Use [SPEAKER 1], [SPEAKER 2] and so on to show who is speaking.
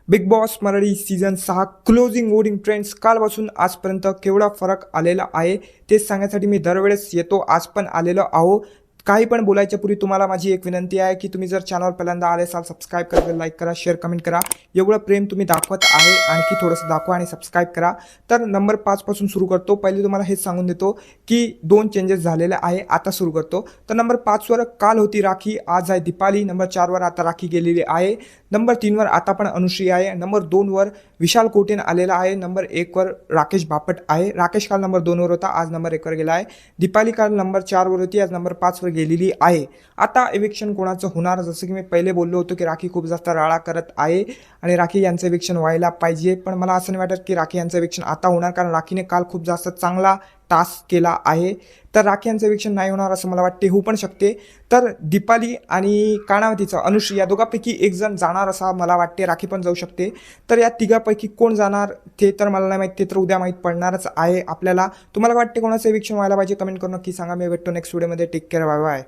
[SPEAKER 1] Big boss Marathi season 6 closing voting trends कालपासून आजपर्यंत केवढा फरक आलेला आहे तेच सांगण्यासाठी मी दरवेळेस येतो. आज पण आलेलो आहो. काही पण बोलायच्या पूर्वी तुम्हाला माझी एक विनंती आहे की तुम्ही जर चॅनल पहिल्यांदा आले असाल सबस्क्राईब करा, लाईक करा, शेअर कमेंट करा. एवढं प्रेम तुम्ही दाखवत आहे, आणखी थोडंसं दाखवा आणि सबस्क्राईब करा. तर नंबर 5 पासून सुरू करतो. पहिले तुम्हाला हेच सांगून देतो की 2 चेंजेस झालेले आहे. आता सुरू करतो. तर नंबर 5 वर काल होती राखी, आज आहे दीपाली. नंबर 4 वर आता राखी गेलेली आहे. नंबर 3 वर आता पण अनुश्री आहे. नंबर 2 वर विशाल कोटेन आलेला आहे. नंबर 1 वर राकेश बापट आहे. राकेश काल नंबर 2 वर होता, आज नंबर 1 वर गेला आहे. दीपाली काल नंबर 4 वर होती, आज नंबर 5 वर गेलेली आहे. आता इविक्शन कोणाचं होणार, जसं की मी पहिले बोललो होतो की राखी खूप जास्त राळा करत आहे आणि राखी यांचं इविक्शन व्हायला पाहिजे, पण मला असं नाही वाटत की राखी यांचं इविक्शन आता होणार, कारण राखीने काल खूप जास्त चांगला टास्क केला आहे. तर राखी यांचं इविक्शन नाही होणार असं मला वाटते, होऊ पण शकते. तर दीपाली आणि काणावतीचं अनुश्री या दोघांपैकी एक जण जाणार असा मला वाटते. राखी पण जाऊ शकते. तर या तिघापैकी कोण जाणार ते तर मला नाही माहीत, ते तर उद्या माहीत पडणारच आहे आपल्याला. तुम्हाला वाटते कोणाचं इविक्शन व्हायला पाहिजे, कमेंट करून नक्की सांगा. मी भेटतो नेक्स्ट व्हिडिओमध्ये. Take care, bye bye.